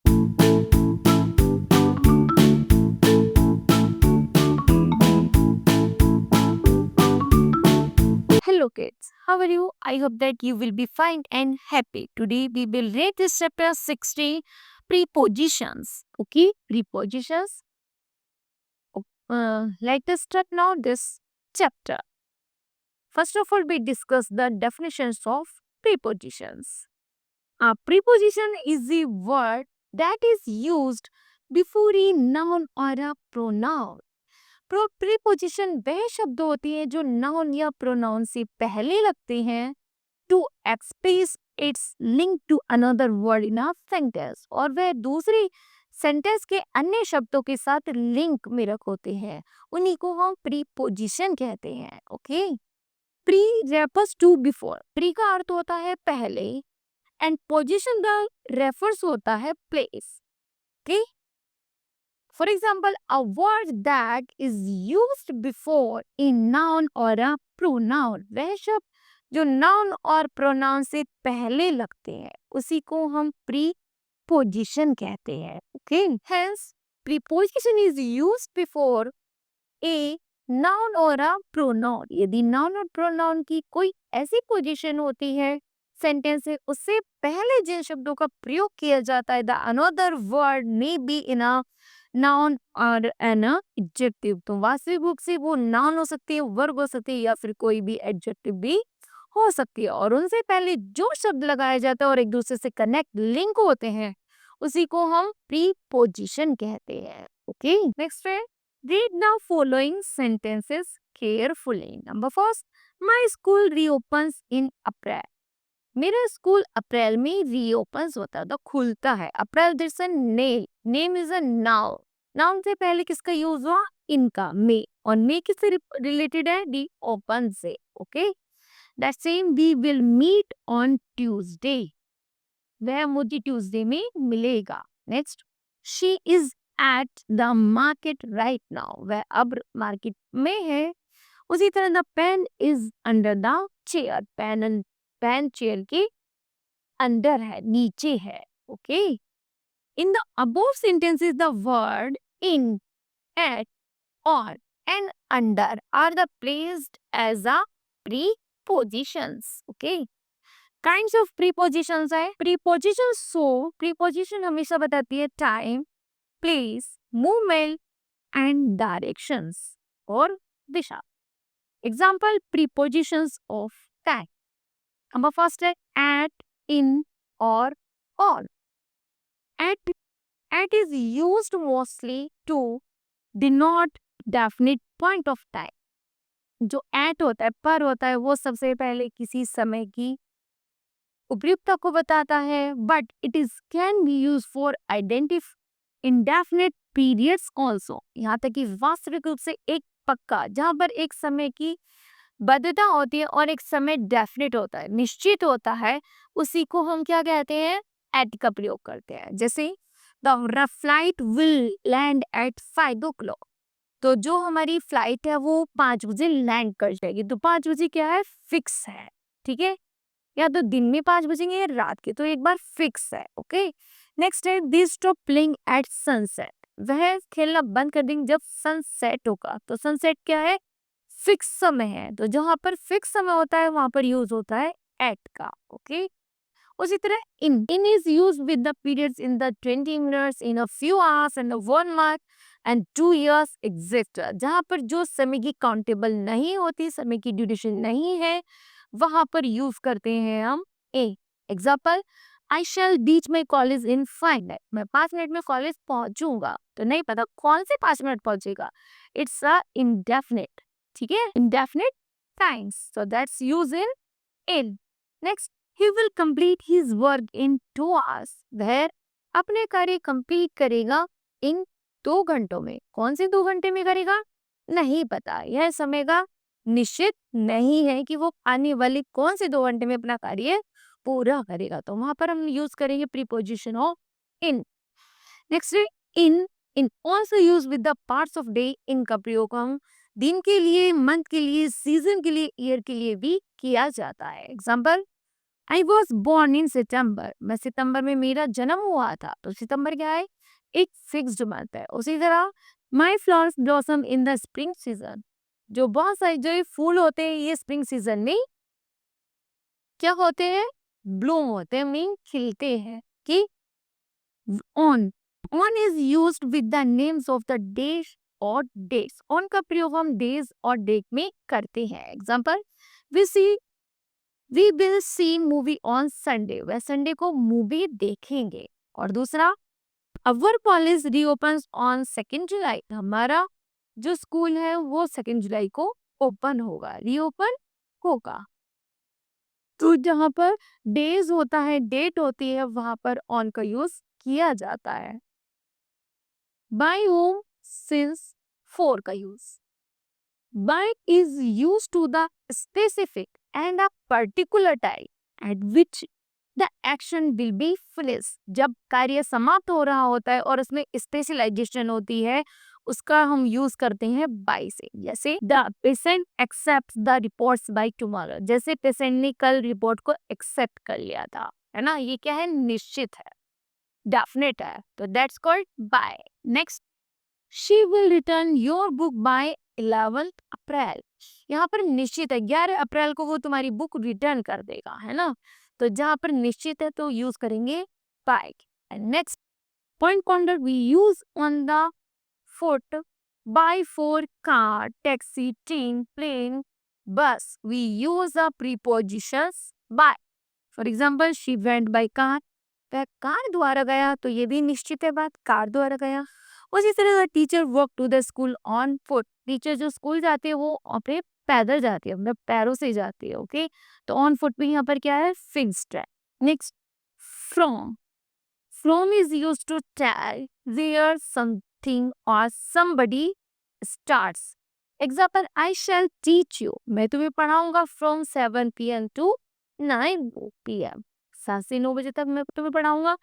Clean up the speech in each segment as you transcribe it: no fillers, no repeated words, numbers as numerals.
Hello kids, how are you? I hope that you will be fine and happy. Today we will read this chapter 60 prepositions. Okay, prepositions. Let us start now this chapter. First of all, we discuss the definitions of prepositions. A preposition is a word that is used before a noun or a pronoun. Preposition वह शब्द होती हैं जो noun या pronoun से पहले लगते हैं to express its link to another word in a sentence, और वह दूसरी सेंटेंस के अन्य शब्दों के साथ लिंक में रख होते हैं, उन्हीं को हम प्रीपोजिशन कहते हैं. Okay, pre refers to before. Pre का अर्थ होता है पहले एंड पोजिशन का रेफर्स होता है place. Okay, for example, a word that is used before a noun or a pronoun. वह शब्द जो noun और pronoun से पहले लगते हैं उसी को हम preposition कहते हैं. Okay, hence preposition is used before a noun or a pronoun. यदि noun और pronoun की कोई ऐसी पोजीशन होती है सेंटेंस से उससे पहले जिन शब्दों का प्रयोग किया जाता है, the another word may be in a noun और एन एडजेक्टिव. तो वास्तविक रूप से वो नाउन हो सकती है, वर्ब हो सकती है या फिर कोई भी एडजेक्टिव भी हो सकती है, और उनसे पहले जो शब्द लगाया जाता है और एक दूसरे से कनेक्ट लिंक होते हैं उसी को हम प्रीपोजिशन कहते हैं. ओके, नेक्स्ट है read the following sentences carefully. Number first, my school reopens in April. मेरा स्कूल अप्रैल में रीओपन्स होता है, तो खुलता है. April this name, name is a noun. Noun से पहले किसका यूज हुआ? इनका, मे. और मे किससे रिलेटेड है? डी ओपन से. Okay, that same we will meet on Tuesday. वह मुझे ट्यूसडे में मिलेगा. Next, she is at the market right now. वह अब मार्केट में है. उसी तरह the pen is under the chair. Pen chair के अंदर है, नीचे है. Okay, in the above sentences the word in, at, on and under are the placed as a prepositions. Okay, kinds of prepositions है. prepositions so preposition हमेशा बताती है time, place, movement and directions और दिशा. example prepositions of time. Number first है at, in और on. at is used mostly to denote definite point of time. जो at होता है, पर होता है, वो सबसे पहले किसी समय की उपयुक्तता को बताता है, but it is can be use for identify indefinite periods also. यहाँ तक कि वास्तविक रूप से एक पक्का, जहाँ पर एक समय की बद्धता होती है और एक समय डेफिनेट होता है, निश्चित होता है, उसी को हम क्या कहते हैं? एट का प्रयोग करते हैं. जैसे the flight will land at 5 o'clock. तो जो हमारी फ्लाइट है वो 5 बजे लैंड कर जाएगी. तो 5 बजे क्या है? फिक्स है. ठीक है, या तो दिन में 5 बजेंगे या रात के, तो एक बार फिक्स है. ओके, नेक्स्ट है they stop playing at sunset. वह खेलना बंद कर देंगे जब सनसेट होगा. तो सनसेट क्या है? फिक्स समय है. तो जहां पर फिक्स समय होता है वहां पर यूज होता है एट का. ओके, उसी तरह in is use with the periods in the 20 minutes, in a few hours and 1 month and 2 years etcetera. जहां पर जो समय की काउंटेबल नहीं होती, समय की ड्यूरेशन नहीं है, वहां पर यूज करते हैं हम ए. Example, I shall reach my college in 5 minutes. मैं 5 मिनट में कॉलेज पहुंचूंगा. तो नहीं पता कौन से 5 मिनट पहुंचेगा. It's a indefinite. ठीक है, indefinite times. So that's use in. Next, he will complete his work in 2 hours. वह अपने कार्य कंप्लीट करेगा इन 2 घंटों में. कौन से 2 घंटे में करेगा? नहीं पता. यह समय का निश्चित नहीं है कि वो आने वाले कौन से 2 घंटे में अपना कार्य पूरा करेगा. तो वहां पर हम यूज करेंगे preposition of in. Next, in also use with the parts of day. In का प्रयोग हम दिन के लिए, मंथ के लिए, सीजन के लिए, ईयर के लिए भी किया जाता है. Example, I was born in September, मैं सितंबर में मेरा जन्म हुआ था, तो सितंबर क्या है, एक फिक्स्ड मंथ है। उसी तरह my flowers blossom in the spring season, जो बहुत सारे जो ये फूल होते हैं ये स्प्रिंग सीजन में क्या होते हैं, ब्लूम होते हैं, मीन खिलते हैं। कि on, on is used with the names of the days और डेट्स, ऑन का प्रयोग हम डेज और डेट में करते हैं। Example, we will see movie on Sunday, वह संडे को मूवी देखेंगे। और दूसरा, अवर कॉलेज रीओपन्स ऑन 2 जुलाई, हमारा जो स्कूल है वो 2 जुलाई को ओपन होगा, रीओपन होगा। तो जहाँ पर डेज होता है, डेट होती है, वहां पर ऑन का यूज किया जाता है। बाय होम, सिंस, फोर का use. By is use to the specific and a particular time at which the action will be finish, जब कार्य समाप्त हो रहा होता है और उसमें स्पेशलाइजेशन होती है, उसका हम यूज करते हैं बाय से। जैसे the patient except the reports by tomorrow, जैसे पेशेंट ने कल रिपोर्ट को एक्सेप्ट कर लिया था, है ना, ये क्या है, निश्चित है, डेफिनेट है, तो that's called by. Next, she will return your book by 11 अप्रैल, यहाँ पर निश्चित है, 11 अप्रैल को वो तुम्हारी बुक रिटर्न कर देगा, है ना, तो जहां पर निश्चित है तो यूज करेंगे by. And next point counter we use on the foot, by, for, car, taxi, train, plane, bus, we use the prepositions by. For example, she went by car, वह कार द्वारा गया, तो ये भी निश्चित है बात, कार द्वारा गया। उसी तरह teacher walk to the school on foot, teacher जो स्कूल जाती है वो अपने पैदल जाती है, मतलब पैरों से जाती है। ओके, तो ऑन फुट भी यहाँ पर क्या है, फिक्स्ड है। Next, from, from is used to tell where something और somebody starts. Example, I shall teach you, मैं तुम्हें पढ़ाऊंगा फ्रॉम 7 PM टू 9 PM, 7 से 9 बजे तक मैं तुम्हें पढ़ाऊंगा,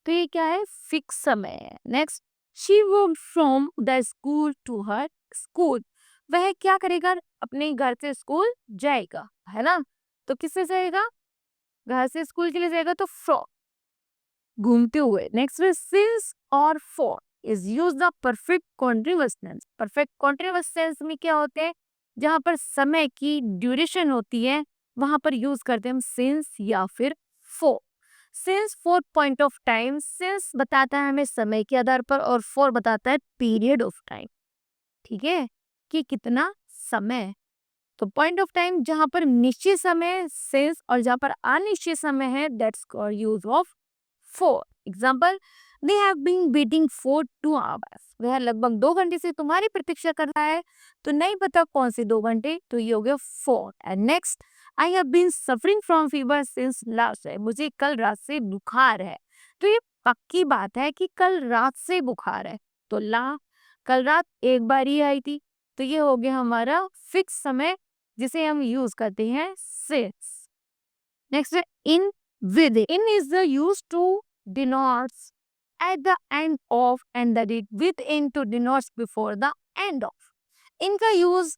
तो ये क्या है, फिक्स समय है। Next, she walk from the school to her school, वह क्या करेगा, अपने घर से स्कूल जाएगा, है ना, तो किससे जाएगा, घर से स्कूल के लिए जाएगा, तो फ्रॉम, घूमते हुए। नेक्स्ट, सिंस और for is use the perfect continuous tense, perfect continuous tense में क्या होते हैं, जहां पर समय की ड्यूरेशन होती है वहां पर यूज करते हैं हम सिंस या फिर for. Since for point of time, since बताता है हमें समय के आधार पर और फॉर बताता है पीरियड ऑफ टाइम, ठीक है, कि कितना समय। तो पॉइंट ऑफ टाइम जहां पर निश्चित समय सिंस, और जहां पर अनिश्चित समय है that's called use of for. Example, they have been waiting for 2 hours, वह लगभग 2 घंटे से तुम्हारी प्रतीक्षा कर रहा है, तो नहीं पता कौन से 2 घंटे, तो ये हो गया for. And next, I have been suffering from fever since last, मुझे कल रात से बुखार है, तो ये पक्की बात है कि कल रात से बुखार है, तो कल रात एक बार ही आई थी, तो ये हो गया हमारा फिक्स समय जिसे हम यूज करते हैं सिंस। नेक्स्ट है इन, with, in is the used to denotes at the end of and the with in to denotes before the end of। इनका यूज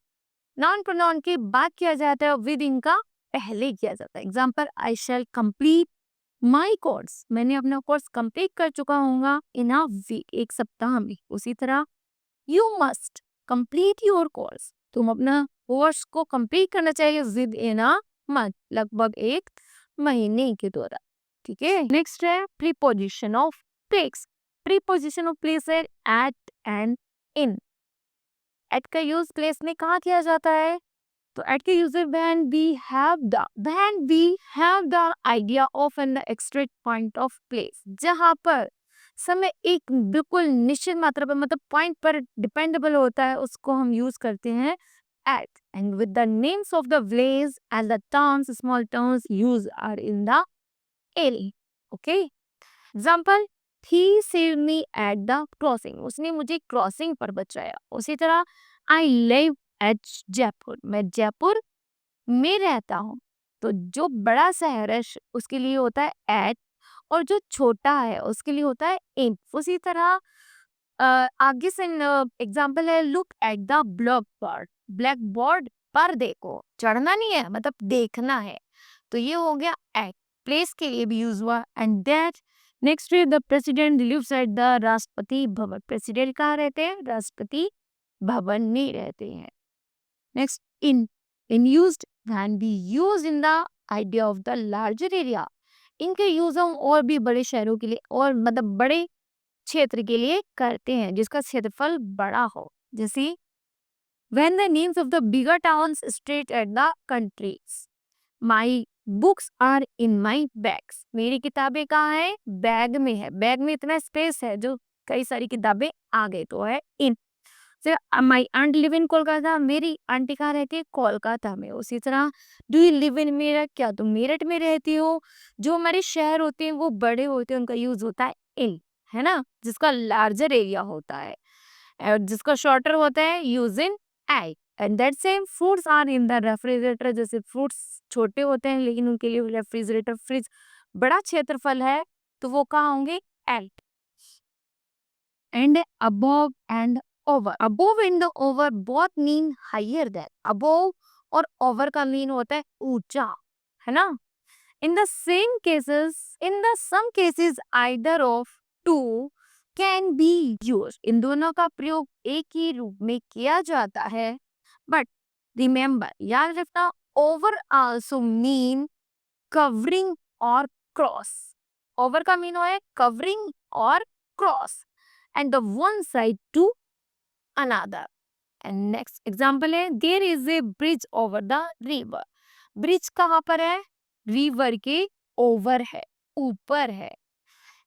नॉन प्रोनाउन के बाद किया जाता है, विद इनका पहले किया जाता है। Example, I shall complete my course, मैंने अपना कोर्स कंप्लीट कर चुका हूँ इन अ वीक, एक सप्ताह में। उसी तरह, you must complete your course, तुम अपना कोर्स को कंप्लीट करना चाहिए विद इन अ मंथ, लगभग एक महीने के दौरान, ठीक है। नेक्स्ट है preposition of place, preposition of place है एट एंड इन। एट का यूज प्लेस में कहाँ किया जाता है, तो एट के use when we have the idea of an extract point of place, जहां पर समय एक बिल्कुल निश्चित मात्रा पर, मतलब पॉइंट पर डिपेंडेबल होता है, उसको हम यूज करते हैं at, and with the names of the village and the towns, small towns used are in the area. Okay. Example, he saved me at the crossing, उसने मुझे क्रॉसिंग पर बचाया। उसी तरह, I live at जयपुर, मैं जयपुर में रहता हूँ, तो जो बड़ा शहर है उसके लिए होता है at, और जो छोटा है उसके लिए होता है in। उसी तरह आगे से एग्जाम्पल है, look at the black board, black board पर देखो, चढ़ना नहीं है, मतलब देखना है, तो ये हो गया एट। प्लेस के लिए भी यूज हुआ. And that next the president lives at the Rashtrapati Bhavan. President कहाँ रहते हैं? राष्ट्रपति भवन में रहते हैं. Next in used can be used in the idea of the larger area. इनके यूज हम और भी बड़े शहरों के लिए और मतलब बड़े क्षेत्र के लिए करते हैं जिसका क्षेत्रफल बड़ा हो. जैसे when the names of the bigger towns straight at the countries. My books are in my bags. मेरी किताबें कहाँ है? बैग में है. बैग में इतना स्पेस है जो कई सारी किताबें आ गई तो है in. My aunt live in Kolkata. मेरी आंटी कहाँ रहती है? कोलकाता में. उसी तरह do you live in Meerut. क्या तुम मेरठ में रहती हो? जो हमारे शहर होते हैं वो बड़े होते हैं, उनका यूज होता है इन, है ना, जिसका लार्जर एरिया होता है. और जिसका शॉर्टर होता है use in I. And that same fruits are in the refrigerator. जैसे फ्रूट्स छोटे होते हैं लेकिन उनके लिए रेफ्रिजरेटर फ्रिज बड़ा क्षेत्रफल है तो वो कहाँ होंगे? At. And above and over. Above and over both mean higher than. Above और ओवर का मीन होता है ऊंचा, है ना. In the same cases, in the some cases either of two can be use. इन दोनों का प्रयोग एक ही रूप में किया जाता है. बट रिमेम्बर, याद रखना, ओवर आल्सो मीन कवरिंग और क्रॉस. ओवर का मीन है कवरिंग और cross and the one side to another. And next example है there is a bridge over the river. Bridge कहाँ पर है? रिवर के ओवर है, ऊपर है.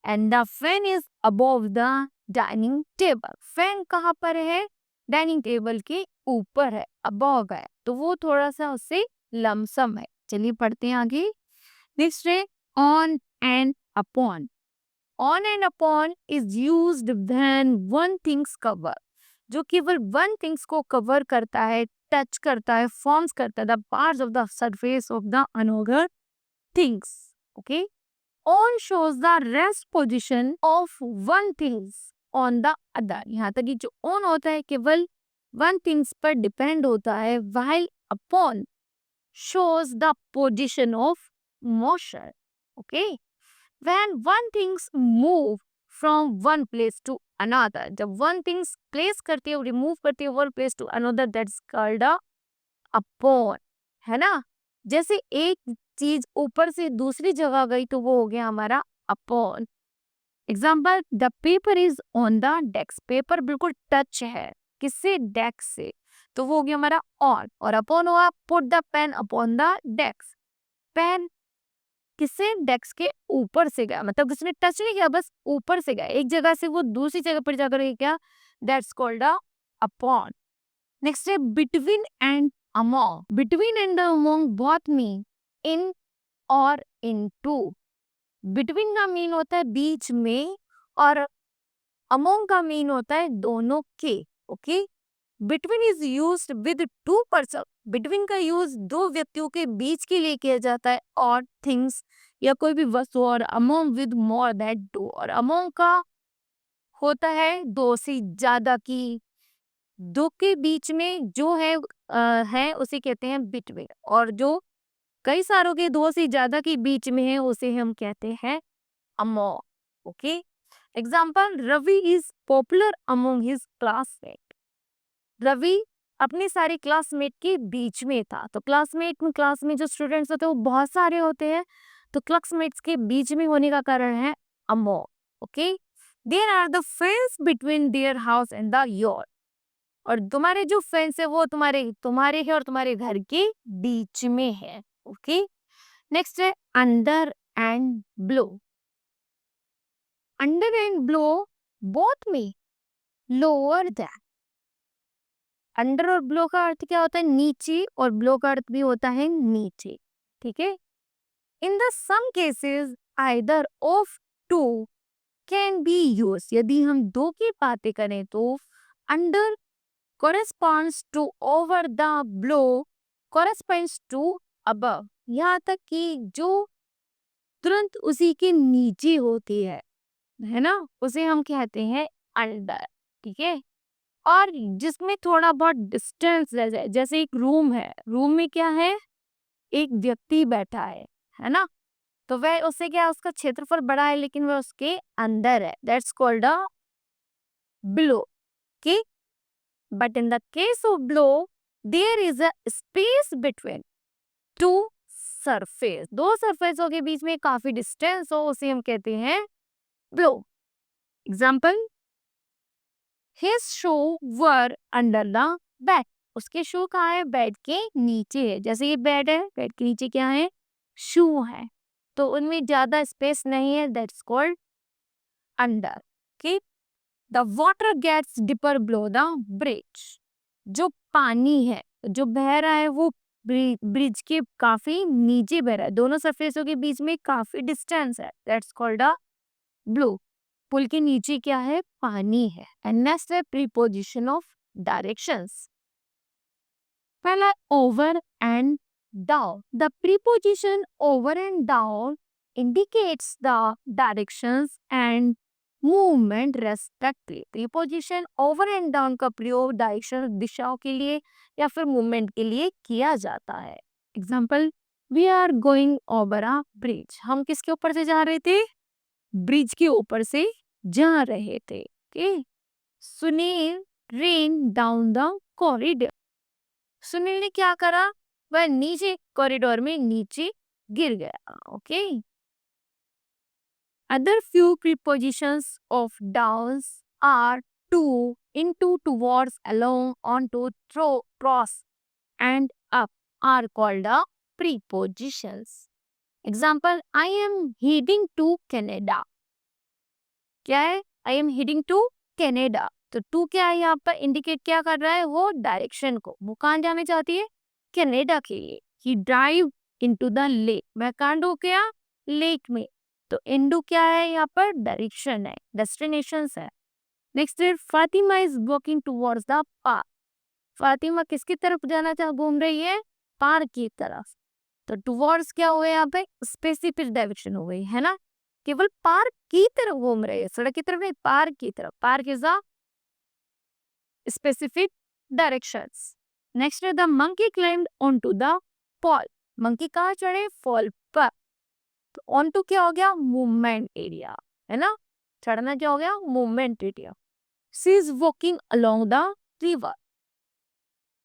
And the fan is above the dining table. Fan कहाँ पर है? डाइनिंग टेबल के ऊपर है, above है, तो वो थोड़ा सा उससे लमसम है. चलिए पढ़ते हैं आगे. नेक्स्ट है on and upon. On and upon is used when one thing's cover. जो केवल वन थिंग्स को कवर करता है, टच करता है, फॉर्म्स करता है the parts of the surface of the another things. Okay. On shows the rest position of one things on the other. यहाँ तक कि जो ऑन होता है केवल वन थिंग्स पर डिपेंड होता है, while upon shows the position of motion. Okay. When one things move from one place to another, जब one things place करती है, remove करती है one place to another, that's called a upon, है ना. जैसे एक चीज ऊपर से दूसरी जगह गई तो वो हो गया हमारा upon. Example, the paper is on the desk. Paper बिल्कुल टच है किससे? डेस्क से, तो वो हो गया हमारा ऑन. और अपॉन हुआ put the pen upon the desk. Pen किससे? डेस्क के ऊपर से गया, मतलब किसने टच नहीं किया, बस ऊपर से गया, एक जगह से वो दूसरी जगह पर जाकर क्या? That's called a upon. Next है between and among. Between and among both mean in और इन टू. बिटवीन का मीन होता है बीच में और अमोंग का मीन होता है दोनों के. Okay. Between is used with two person. Between का यूज दो व्यक्तियों के बीच के लिए किया जाता है और थिंग्स या कोई भी वस्तु. और among with more that two. और अमोंग का होता है दो से ज्यादा की. दो के बीच में जो है उसे कहते हैं बिटवीन. और जो कई सारों के दो से ज्यादा के बीच में है उसे हम कहते हैं among. Okay. Example, Ravi is popular among his classmate. Ravi अपने सारे क्लासमेट के बीच में था. तो क्लास में जो स्टूडेंट्स होते हैं वो बहुत सारे होते हैं, तो क्लासमेट्स के बीच में होने का कारण है among. Okay. There are the fence between their house and the your. और तुम्हारे जो फेंस है वो तुम्हारे है और तुम्हारे घर के बीच में है. ओके. नेक्स्ट है under and blow. Under and blow both में लोअर दैन. अंडर और ब्लो का अर्थ क्या होता है? नीचे. और ब्लो का अर्थ भी होता है नीचे. ठीक है. In the some cases either of two can be use. यदि हम दो की बातें करें तो under corresponds to over, the blow corresponds to above. यहाँ तक कि जो तुरंत उसी के नीचे होती है ना, उसे हम कहते हैं अंडर. ठीक है. और जिसमें थोड़ा बहुत डिस्टेंस रह जाए, जैसे एक रूम है, रूम में क्या है? एक व्यक्ति बैठा है ना, तो वह उससे क्या, उसका क्षेत्रफल बड़ा है लेकिन वह उसके अंदर है, that's called a below. Okay, but in the case of below there is a space between two surface, दो सरफेसों के बीच में काफी डिस्टेंस हो, उसे हम कहते हैं blow. Example, his shoe were under the bed, उसके शू कहाँ है, बेड के नीचे है। जैसे ये बेड है, बेड के नीचे क्या है, शू है, तो उनमें ज्यादा स्पेस नहीं है, that's called under. Okay, the water gets deeper below the bridge, जो पानी है जो बह रहा है वो ब्रिज के काफी नीचे बह रहा है, दोनों सरफेसों के बीच में काफी डिस्टेंस है, दैट्स कॉल्ड अ ब्लो। पुल के नीचे क्या है, पानी है। एंड नेक्स्ट है प्रीपोजिशन ऑफ डायरेक्शंस। पहला over and down, the preposition over and down indicates the directions and movement respectively. Preposition over and down का प्रयोग डायरेक्शन, दिशाओं के लिए या फिर मूवमेंट के लिए किया जाता है। Example, we are going over a bridge, हम किसके ऊपर से जा रहे थे, ब्रिज के ऊपर से जा रहे थे। Okay, Sunil rain down the corridor, Sunil ने क्या करा, वह नीचे कॉरिडोर में नीचे गिर गया। Okay, other few prepositions of downs are to, into, towards, along, onto, through, cross and up are called the prepositions. Example, I am heading to Canada, क्या है, I am heading to Canada, तो to क्या है यहाँ पर, indicate क्या कर रहा है, वो डायरेक्शन को, वो कहाँ जाने चाहती है, कनाडा के लिए। ही ड्राइव इनटू द लेक, वह कहाँ डूब गया, लेक में, तो इंडू क्या है यहाँ पर, डायरेक्शन है, डेस्टिनेशन है। नेक्स्ट है Fatima is walking towards the park, Fatima किसकी तरफ जाना चाह, घूम रही है, पार्क की तरफ, तो टुवर्ड्स क्या हुआ यहाँ पे, स्पेसिफिक डायरेक्शन हो गई है ना, केवल पार्क की तरफ घूम रहे हैं, सड़क की तरफ नहीं, पार्क की तरफ, park is a specific directions. Next है the monkey climbed onto the pole, monkey कहाँ चढ़े, फॉल पर, तो ऑनटू क्या हो गया, मूवमेंट एरिया, है ना, चढ़ना क्या हो गया, movement area. She is walking along the river,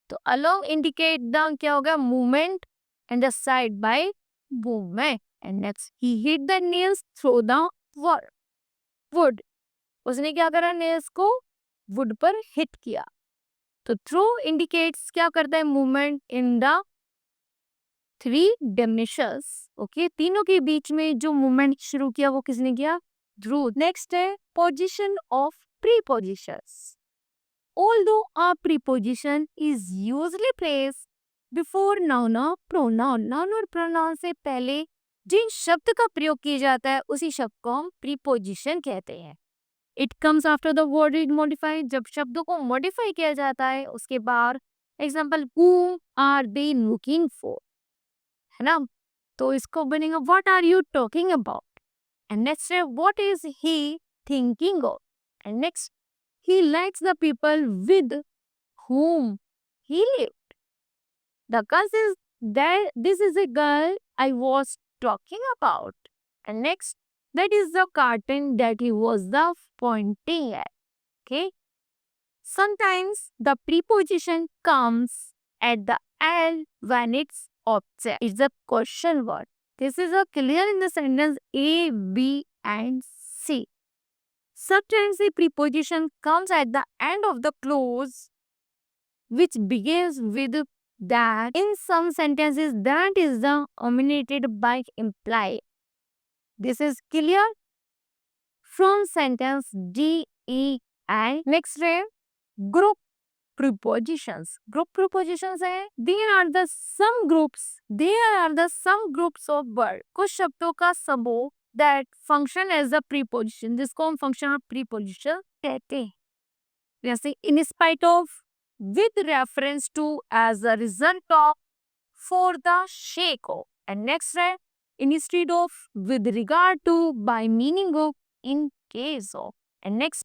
तो अलोंग इंडिकेट द क्या हो गया, movement, and the side by movement. And next, he hit the nails through the wood, उसने क्या करा, नेल्स को वुड पर हिट किया, तो थ्रू इंडिकेट्स क्या करता है, movement in the three dimensions. Okay, तीनों के बीच में जो मूवमेंट शुरू किया वो किसने किया, थ्रू। नेक्स्ट है position of prepositions. Although a preposition is usually placed before noun or pronoun, noun और pronoun से पहले जिन शब्द का प्रयोग किया जाता है उसी शब्द को हम preposition कहते हैं। It comes after the word is modified, जब शब्दों को modify किया जाता है उसके बाद, example, whom are they looking for, है ना, तो इसको बनेगा what are you talking about, and next है what is he thinking of, and next he likes the people with whom he lived. The cause is that this is a girl I was talking about. And next, that is the cartoon that he was the pointing at. Okay. Sometimes the preposition comes at the end when its object is a question word. This is a clear in the sentence A, B, and C. Sometimes the preposition comes at the end of the clause which begins with that. In some sentences, that is dominated by imply. This is clear from sentence D, E, and next है group prepositions. Group prepositions है there are the some groups of words. कुछ शब्दों का समूह that function as a preposition, जिसको हम function of preposition कहते हैं, जैसे in spite of, with reference to, as a result of, for the sake of, and next है instead of, with regard to, by meaning of, in case of, and next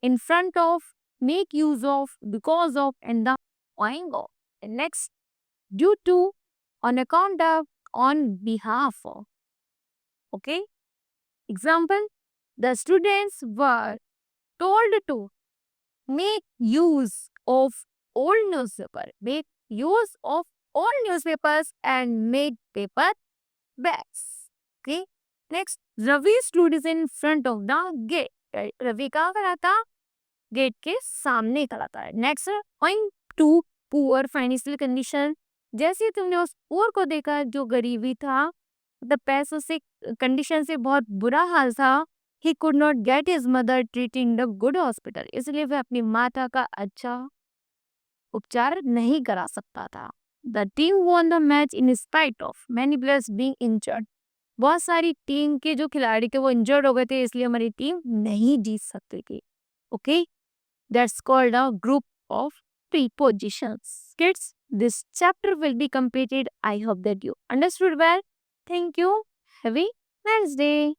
in front of, make use of, because of, and the owing of, and next due to, on account of, on behalf of. Okay. Example, the students were told to make use of old newspaper, make use of old newspapers and made paper bags. Okay. Next, Ravi stood is in front of the gate. Ravi कहाँ खड़ा था? Gate के सामने खड़ा था. Next, going to poor financial condition. जैसे ही तुमने उस पुअर को देखा जो गरीबी था, मतलब पैसों से कंडीशन से बहुत बुरा हाल था, he could not get his mother treat in the good hospital. इसलिए वह अपनी माता का अच्छा उपचार नहीं करा सकता था. The team won the match in spite of many players being injured. बहुत सारी टीम के जो खिलाड़ी थे वो इंजर्ड हो गए थे, इसलिए हमारी टीम नहीं जीत सकती थी. Okay, that's called a group of prepositions. Kids, this chapter will be completed. I hope that you understood well. Thank you. Have a nice day.